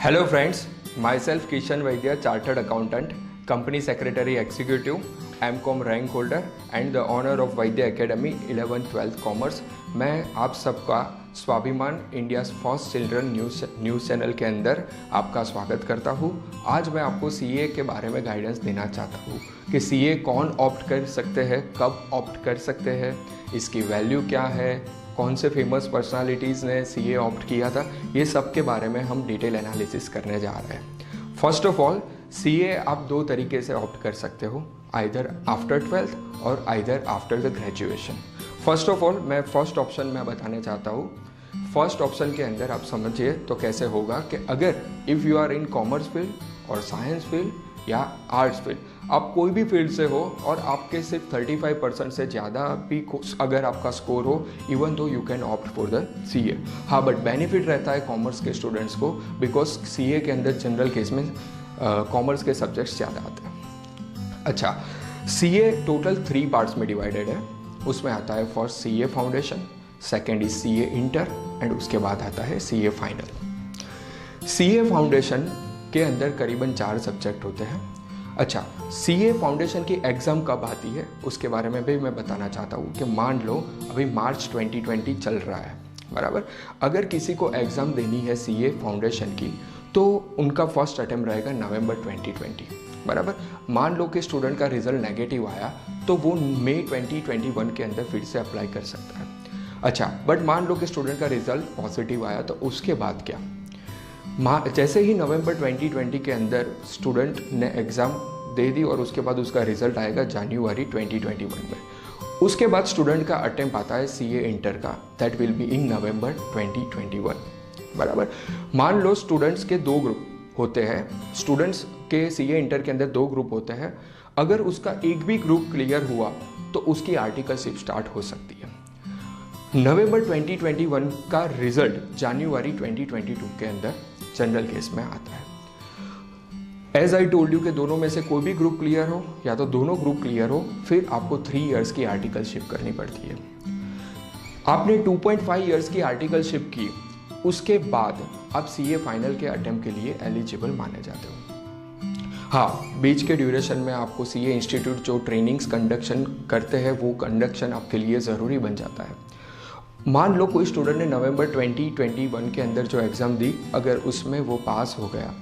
Hello friends, myself Kishan Vaidya, Chartered Accountant, Company Secretary Executive, MCOM rank holder and the owner of Vaidya Academy 11th-12th Commerce। मैं आप सबका स्वाभिमान India first children news channel के अंदर आपका स्वागत करता हूँ। आज मैं आपको सीए के बारे में गाइडेंस देना चाहता हूँ कि सीए कौन ऑप्ट कर सकते हैं, कब ऑप्ट कर सकते हैं, इसकी वैल्यू क्या है, कौन से फेमस पर्सनालिटीज़ ने सीए ऑप्ट किया था, ये सब के बारे में हम डिटेल एनालिसिस करने जा रहे हैं। फर्स्ट ऑफ ऑल, सीए आप दो तरीके से ऑप्ट कर सकते हो, आइदर आफ्टर 12th और either after the graduation. First of all मैं फर्स्ट ऑप्शन में बताने चाहता हूँ। फर्स्ट ऑप्शन के अंदर आप समझिए तो कैसे होगा कि अगर if you are in commerce field और साइंस फील्ड या आर्ट्स फील्ड, आप कोई भी फील्ड से हो और आपके सिर्फ 35% से ज़्यादा भी अगर आपका स्कोर हो, even though you can opt for the CA. हाँ, बट बेनिफिट रहता है कॉमर्स के स्टूडेंट्स को, बिकॉज सीए के अंदर जनरल केस में कॉमर्स के सब्जेक्ट्स ज़्यादा आते हैं। अच्छा, सीए टोटल 3 पार्ट्स में डिवाइडेड है। उसमें आता है first CA foundation, second is CA inter and उसके बाद आता है सीए फाइनल। सीए फाउंडेशन के अंदर करीबन 4 सब्जेक्ट होते हैं। अच्छा, सीए फाउंडेशन की एग्ज़ाम कब आती है उसके बारे में भी मैं बताना चाहता हूँ कि मान लो अभी मार्च 2020 चल रहा है, बराबर। अगर किसी को एग्ज़ाम देनी है सीए फाउंडेशन की तो उनका फर्स्ट अटेम्प्ट रहेगा नवंबर 2020, बराबर। मान लो कि स्टूडेंट का रिजल्ट नेगेटिव आया तो वो मई 2021 के अंदर फिर से अप्लाई कर सकता है। अच्छा, बट मान लो कि स्टूडेंट का रिजल्ट पॉजिटिव आया तो उसके बाद क्या? जैसे ही नवंबर 2020 के अंदर स्टूडेंट ने एग्ज़ाम दे दी और उसके बाद उसका रिजल्ट आएगा जनवरी 2021 में। उसके बाद स्टूडेंट का अटेम्प्ट आता है सीए इंटर का, दैट विल बी इन नवंबर 2021, बराबर। मान लो स्टूडेंट्स के 2 ग्रुप होते हैं, स्टूडेंट्स के सीए इंटर के अंदर 2 ग्रुप होते हैं। अगर उसका एक भी ग्रुप क्लियर हुआ तो उसकी आर्टिकलशिप स्टार्ट हो सकती है। नवंबर 2021 का रिजल्ट जनवरी 2022 के अंदर जनरल केस में आता है। एज आई टोल्ड यू कि दोनों में से कोई भी ग्रुप क्लियर हो या तो दोनों ग्रुप क्लियर हो, फिर आपको 3 इयर्स की आर्टिकलशिप करनी पड़ती है। आपने 2.5 इयर्स की आर्टिकलशिप की, उसके बाद आप सीए फाइनल के अटेम्प्ट के लिए एलिजिबल माने जाते हो। हाँ, बीच के ड्यूरेशन में आपको सीए इंस्टीट्यूट जो ट्रेनिंग्स कंडक्शन करते हैं वो कंडक्शन आपके लिए ज़रूरी बन जाता है। मान लो कोई स्टूडेंट ने नवंबर 2021 के अंदर जो एग्ज़ाम दी, अगर उसमें वो पास हो गया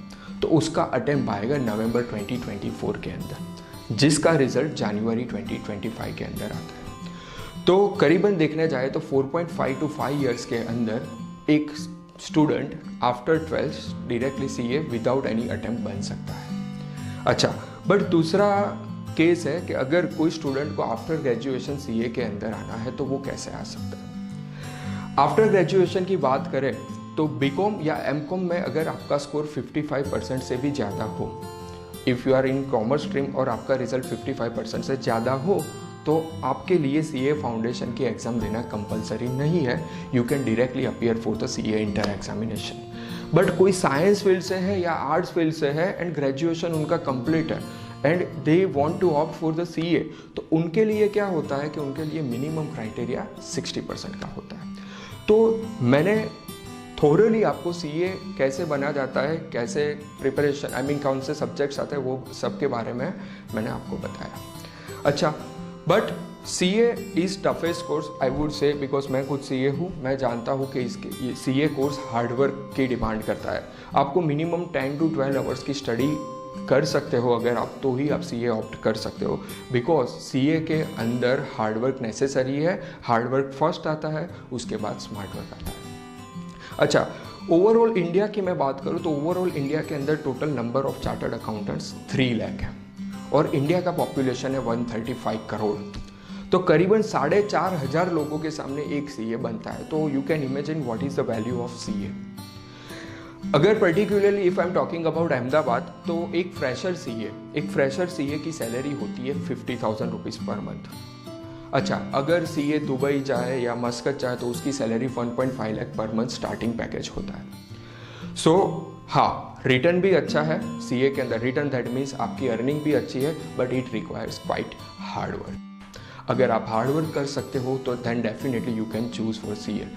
तो उसका अटेम्प्ट आएगा नवंबर 2024 के अंदर, जिसका रिजल्ट जनवरी 2025 के अंदर आता है। तो करीबन देखने जाए तो 4.5 to 5 इयर्स के अंदर एक student after 12th directly CA without any attempt बन सकता है। अच्छा, बट दूसरा केस है कि अगर कोई स्टूडेंट को आफ्टर ग्रेजुएशन सीए के अंदर आना है तो वो कैसे आ सकता है। आफ्टर ग्रेजुएशन की बात करें तो बीकॉम या एमकॉम में अगर आपका स्कोर 55% से भी ज़्यादा हो, if you are in commerce stream और आपका रिजल्ट 55% से ज़्यादा हो, तो आपके लिए सीए फाउंडेशन की एग्ज़ाम देना कंपलसरी नहीं है। You can directly appear for the CA inter examination. But कोई साइंस फील्ड से है या आर्ट्स फील्ड से है एंड ग्रेजुएशन उनका कंप्लीट है and they want to opt for the CA, तो उनके लिए क्या होता है कि उनके लिए मिनिमम क्राइटेरिया 60% का होता है। तो मैंने थोरली आपको सीए कैसे बना जाता है, कैसे प्रिपरेशन कौन से सब्जेक्ट्स आते हैं, वो सब के बारे में मैंने आपको बताया। अच्छा, but CA is toughest course I would say, because मैं खुद सीए हूँ। मैं जानता हूँ कि इसके सीए कोर्स हार्डवर्क की डिमांड करता है। आपको मिनिमम 10 to 12 आवर्स की स्टडी कर सकते हो अगर आप, तो ही आप सीए ऑप्ट कर सकते हो, बिकॉज सीए के अंदर हार्डवर्क नेसेसरी है। हार्डवर्क फर्स्ट आता है, उसके बाद स्मार्ट वर्क आता है। अच्छा, ओवरऑल इंडिया की मैं बात करूँ तो ओवरऑल इंडिया के अंदर total number of chartered accountants 3 lakh है और इंडिया का पॉपुलेशन है 135 करोड़। तो करीबन 4,500 लोगों के सामने एक सीए बनता है। तो you can imagine what is the value of CA. अगर particularly if I am talking about Ahmedabad, तो एक फ्रेशर सीए की सैलरी होती है 50,000 रुपीज़ पर मंथ। अच्छा, अगर सीए दुबई जाए या मस्कत जाए तो उसकी salary 1.5 lakh per month starting package होता है। सो हाँ, रिटर्न भी अच्छा है सीए के अंदर। रिटर्न दैट मीन्स आपकी अर्निंग भी अच्छी है, but it requires quite hard work. अगर आप हार्ड वर्क कर सकते हो तो then definitely you can choose for CA.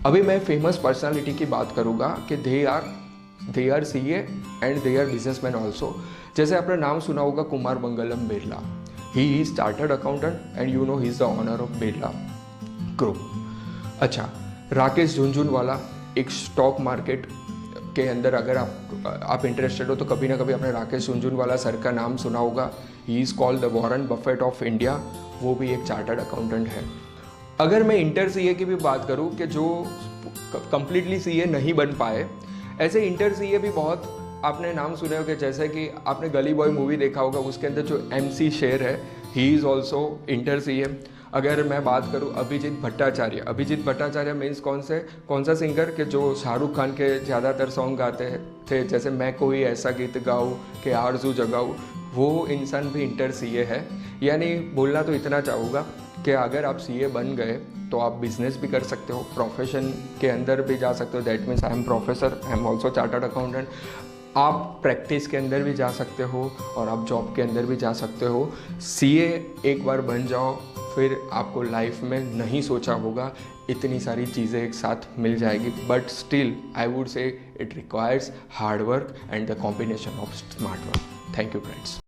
अभी मैं फेमस पर्सनालिटी की बात करूँगा कि they are they are CA and they are businessman also. जैसे आपने नाम सुना होगा Kumar Mangalam Birla, he is chartered accountant and you know he is the honour of Birla group. अच्छा, राकेश झुनझुनवाला, एक स्टॉक मार्केट के अंदर अगर आप इंटरेस्टेड हो तो कभी ना कभी आपने राकेश झुनझुनवाला सर का नाम सुना होगा। He is called the Warren Buffett of India, वो भी एक चार्टर्ड अकाउंटेंट है। अगर मैं इंटर CA की भी बात करूं कि जो कंप्लीटली CA नहीं बन पाए, ऐसे इंटर CA भी बहुत आपने नाम सुने होंगे। जैसे कि आपने गली बॉय मूवी देखा होगा, उसके अंदर जो MC शेर है, he is also inter CA। अगर मैं बात करूं अभिजीत भट्टाचार्य मीन्स कौन सा सिंगर के जो शाहरुख खान के ज़्यादातर सॉन्ग गाते थे, जैसे मैं कोई ऐसा गीत गाऊँ कि आरज़ू जगाऊँ, वो इंसान भी इंटर CA है। यानी बोलना तो इतना चाहूँगा कि अगर आप CA बन गए तो आप बिजनेस भी कर सकते हो, प्रोफेशन के अंदर भी जा सकते हो। That means I am professor, I am also chartered accountant. आप प्रैक्टिस के अंदर भी जा सकते हो और आप जॉब के अंदर भी जा सकते हो। CA एक बार बन जाओ, फिर आपको लाइफ में नहीं सोचा होगा इतनी सारी चीज़ें एक साथ मिल जाएगी। But still I would say it requires hard work and the combination of smart work. Thank you friends.